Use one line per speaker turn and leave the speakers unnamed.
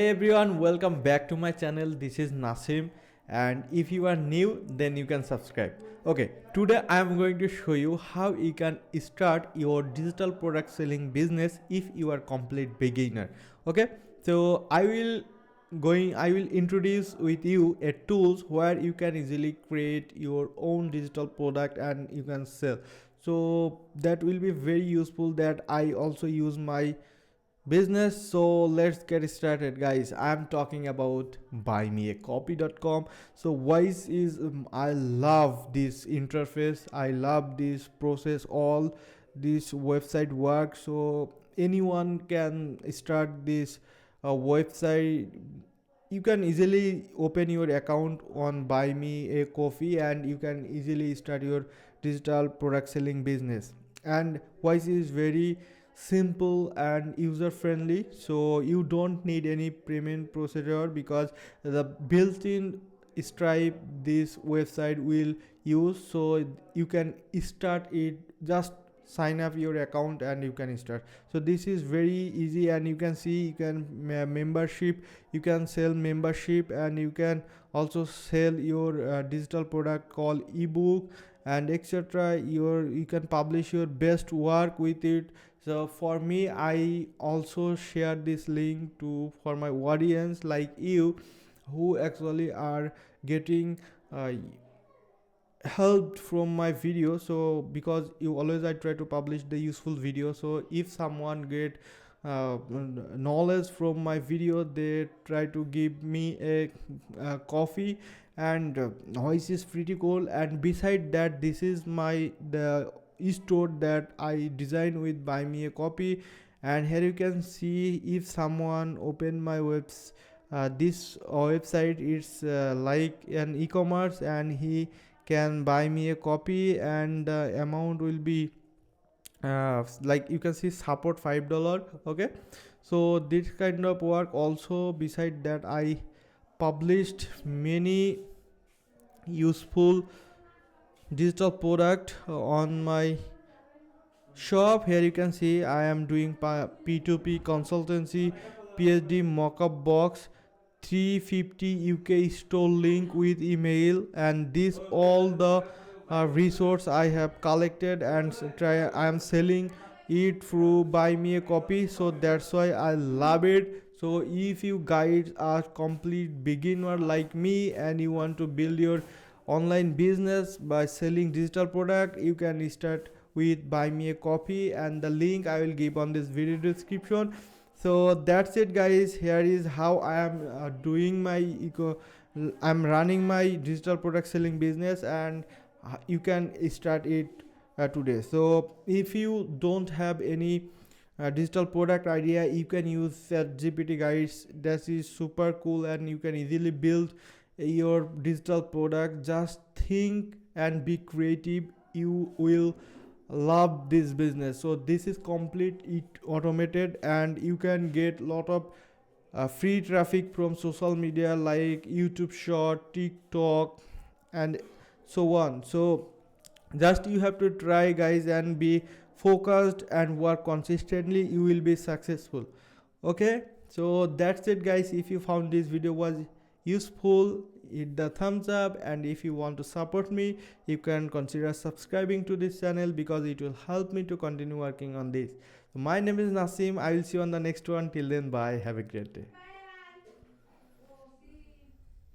Hey everyone, welcome back to my channel. This is Nasim, and if you are new, then you can subscribe. Okay, today I am going to show you how you can start your digital product selling business if you are complete beginner. Okay, so I will introduce with you a tools where you can easily create your own digital product and you can sell. So that will be very useful that I also use my business. So let's get started, guys. I'm talking about buymeacopy.com. So wise is I love this interface, I love this process, all this website work. So anyone can start this website. You can easily open your account on buy me a coffee and you can easily start your digital product selling business. And wise is very simple and user friendly, so you don't need any payment procedure because the built-in stripe this website will use. So you can start it, just sign up your account and you can start. So this is very easy, and you can see you can membership, you can sell membership, and you can also sell your digital product called ebook and etc. You can publish your best work with it. So for me, I also share this link to for my audience like you who actually are getting uh, helped from my video. So because you always I try to publish the useful video, so if someone get knowledge from my video, they try to give me a coffee. And noise is pretty cool. And beside that, this is my the store that I designed with buy me a copy. And here you can see if someone open my this website, it's like an e-commerce, and he can buy me a copy, and the amount will be like you can see support $5. Okay, so this kind of work. Also beside that, I published many useful digital product on my shop. Here you can see I am doing P2P consultancy, PhD mockup box, 350 UK store link with email, and this all the resource I have collected and try I am selling it through buy me a copy. So that's why I love it. So if you guys are complete beginner like me and you want to build your online business by selling digital product, you can start with buy me a coffee, and the link I will give on this video description. So that's it, guys. Here is how I am doing my I'm running my digital product selling business, and you can start it today. So if you don't have any digital product idea, you can use ChatGPT, guys. That is super cool, and you can easily build your digital product. Just think and be creative, you will love this business. So this is complete it automated, and you can get lot of free traffic from social media like YouTube short, TikTok, and so on. So just you have to try, guys, and be focused and work consistently, you will be successful. Okay, so that's it, guys. If you found this video was useful, hit the thumbs up, and if you want to support me, you can consider subscribing to this channel because it will help me to continue working on this. So my name is Nasim. I will see you on the next one. Till then, bye, have a great day.